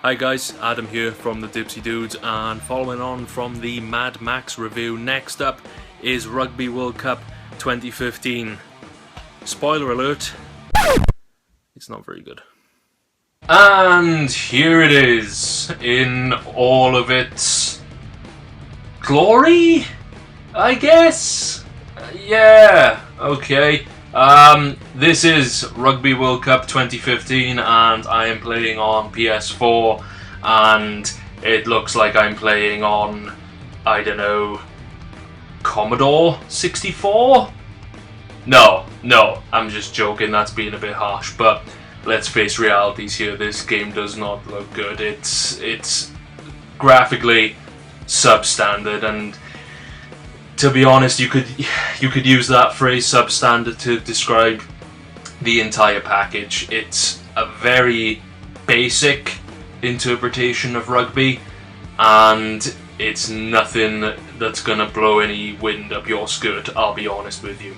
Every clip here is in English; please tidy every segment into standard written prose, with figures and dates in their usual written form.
Hi guys, Adam here from the Dipsy Dudes, and following on from the Mad Max review, next up is Rugby World Cup 2015. Spoiler alert, it's not very good. And here it is, in all of its glory, I guess? Yeah, okay. This is Rugby World Cup 2015 and I am playing on PS4 and it looks like I'm playing on, I don't know, Commodore 64? No, I'm just joking, that's being a bit harsh, but let's face realities here, this game does not look good. It's graphically substandard, and to be honest, you could use that phrase substandard to describe the entire package. It's a very basic interpretation of rugby, and it's nothing that's gonna blow any wind up your skirt, I'll be honest with you.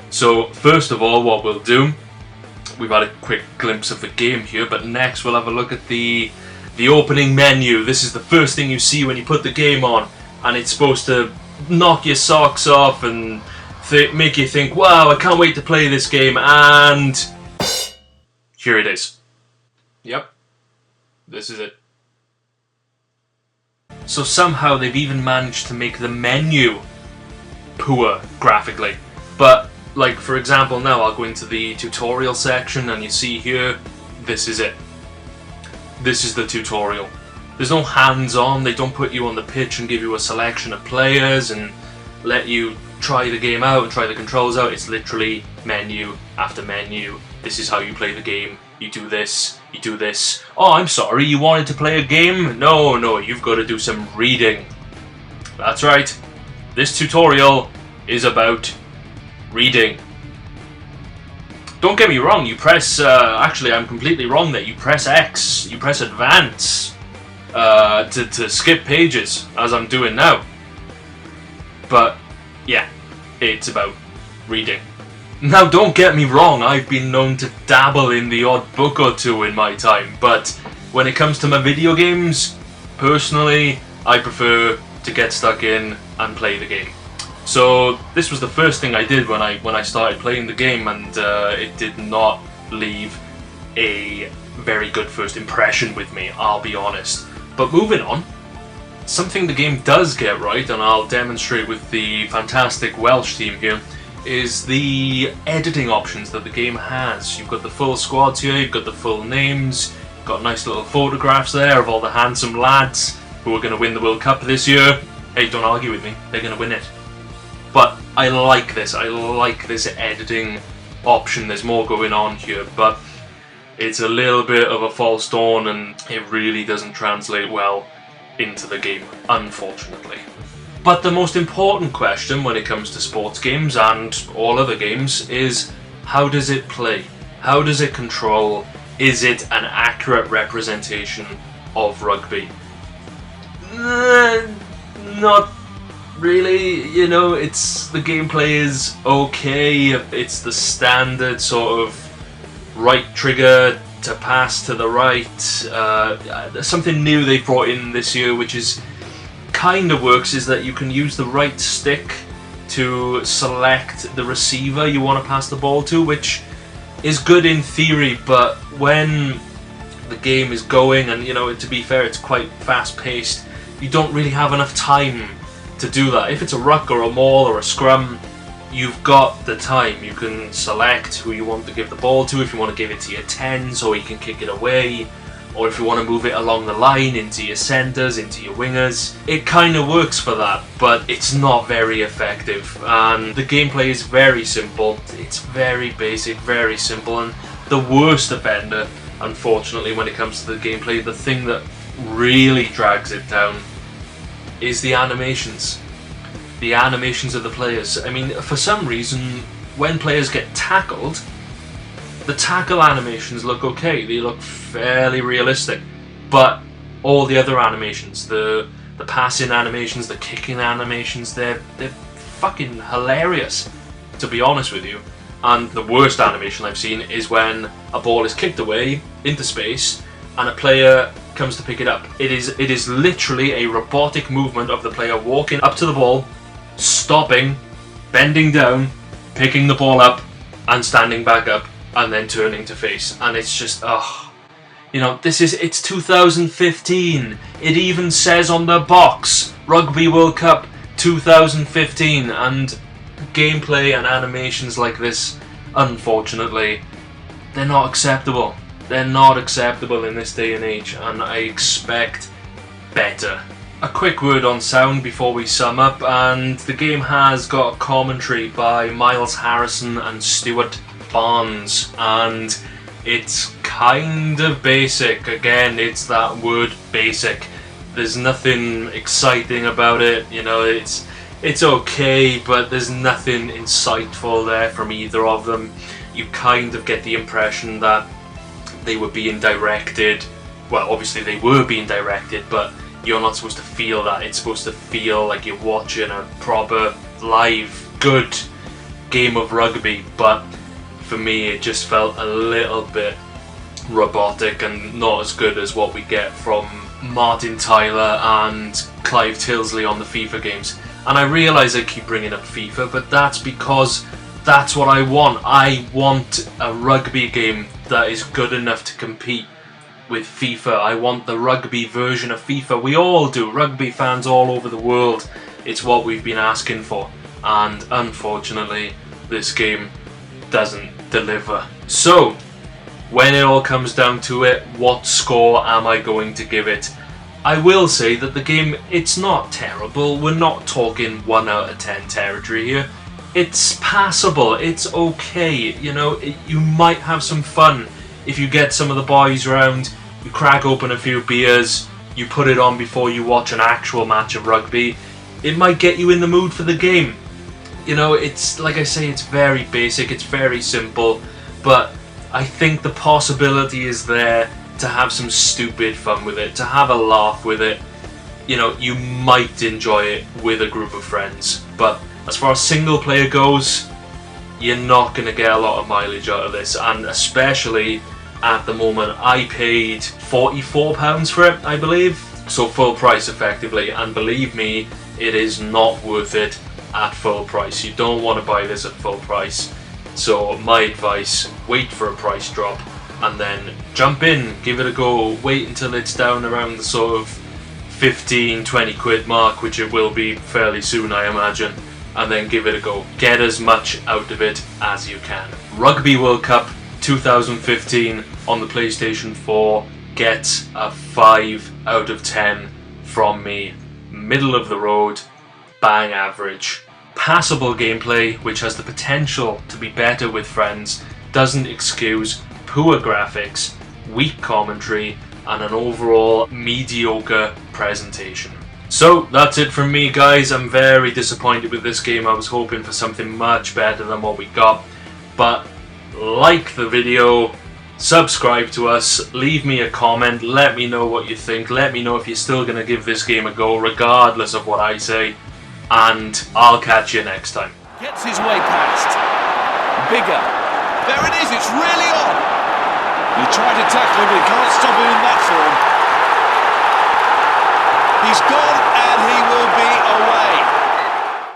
So first of all, what we'll do, we've had a quick glimpse of the game here, but next we'll have a look at the opening menu. This is the first thing you see when you put the game on, and it's supposed to knock your socks off and make you think, wow, I can't wait to play this game, and here it is. Yep, this is it. So somehow they've even managed to make the menu poor graphically. But like, for example, now I'll go into the tutorial section and you see here, this is it. This is the tutorial. There's no hands-on, they don't put you on the pitch and give you a selection of players and let you try the game out and try the controls out. It's literally menu after menu. This is how you play the game. You do this, you do this. Oh, I'm sorry, you wanted to play a game? No, you've got to do some reading. That's right. This tutorial is about reading. Don't get me wrong, you press, actually I'm completely wrong there, you press X, you press advance. To skip pages, as I'm doing now. But yeah, it's about reading. Now don't get me wrong, I've been known to dabble in the odd book or two in my time, but when it comes to my video games, personally, I prefer to get stuck in and play the game. So this was the first thing I did when I started playing the game, and it did not leave a very good first impression with me, I'll be honest. But moving on, something the game does get right, and I'll demonstrate with the fantastic Welsh team here, is the editing options that the game has. You've got the full squads here, you've got the full names, you've got nice little photographs there of all the handsome lads who are going to win the World Cup this year. Hey, don't argue with me, they're going to win it. But I like this editing option. There's more going on here, but it's a little bit of a false dawn and it really doesn't translate well into the game, unfortunately. But the most important question when it comes to sports games and all other games is, how does it play? How does it control? Is it an accurate representation of rugby? Not really, you know, the gameplay is okay, it's the standard sort of right trigger to pass to the right. Something new they brought in this year, which is kind of works, is that you can use the right stick to select the receiver you want to pass the ball to, which is good in theory, but when the game is going, and you know, to be fair, it's quite fast paced, you don't really have enough time to do that. If it's a ruck or a maul or a scrum, you've got the time. You can select who you want to give the ball to, if you want to give it to your 10s so you can kick it away, or if you want to move it along the line into your centres, into your wingers. It kind of works for that, but it's not very effective, and the gameplay is very simple. It's very basic, very simple, and the worst offender, unfortunately, when it comes to the gameplay, the thing that really drags it down, is the animations. The animations of the players. I mean, for some reason, when players get tackled, the tackle animations look okay. They look fairly realistic. But all the other animations, the passing animations, the kicking animations, they're fucking hilarious, to be honest with you. And the worst animation I've seen is when a ball is kicked away into space, and a player comes to pick it up. It is literally a robotic movement of the player walking up to the ball, stopping, bending down, picking the ball up, and standing back up, and then turning to face. And it's just, you know, it's 2015. It even says on the box, Rugby World Cup 2015, and gameplay and animations like this, unfortunately, they're not acceptable. They're not acceptable in this day and age, and I expect better. A quick word on sound before we sum up, and the game has got a commentary by Miles Harrison and Stuart Barnes, and it's kind of basic. Again, it's that word basic. There's nothing exciting about it, you know, it's okay, but there's nothing insightful there from either of them. You kind of get the impression that they were being directed, well, obviously they were being directed, but you're not supposed to feel that. It's supposed to feel like you're watching a proper, live, good game of rugby, but for me it just felt a little bit robotic and not as good as what we get from Martin Tyler and Clive Tilsley on the FIFA games. And I realise I keep bringing up FIFA, but that's because that's what I want. I want a rugby game that is good enough to compete with FIFA. I want the rugby version of FIFA. We all do. Rugby fans all over the world. It's what we've been asking for. And unfortunately, this game doesn't deliver. So, when it all comes down to it, what score am I going to give it? I will say that the game, it's not terrible. We're not talking 1 out of 10 territory here. It's passable, it's okay, you know, you might have some fun if you get some of the boys around, you crack open a few beers, you put it on before you watch an actual match of rugby. It might get you in the mood for the game. You know, it's, like I say, it's very basic, it's very simple, but I think the possibility is there to have some stupid fun with it, to have a laugh with it. You know, you might enjoy it with a group of friends, but as far as single player goes, you're not going to get a lot of mileage out of this, and especially at the moment, I paid £44 for it, I believe, so full price effectively, and believe me, it is not worth it at full price. You don't want to buy this at full price, so my advice, wait for a price drop, and then jump in, give it a go, wait until it's down around the sort of 15-20 quid mark, which it will be fairly soon, I imagine, and then give it a go. Get as much out of it as you can. Rugby World Cup 2015 on the PlayStation 4 gets a 5 out of 10 from me. Middle of the road, bang average. Passable gameplay, which has the potential to be better with friends, doesn't excuse poor graphics, weak commentary, and an overall mediocre presentation. So that's it from me, guys. I'm very disappointed with this game. I was hoping for something much better than what we got, but like the video, subscribe to us, leave me a comment, let me know what you think, let me know if you're still going to give this game a go regardless of what I say, and I'll catch you next time. Gets his way past. Bigger. There it is, it's really on. He tried to tackle him, but he can't stop him in that form. He's gone and he will be away.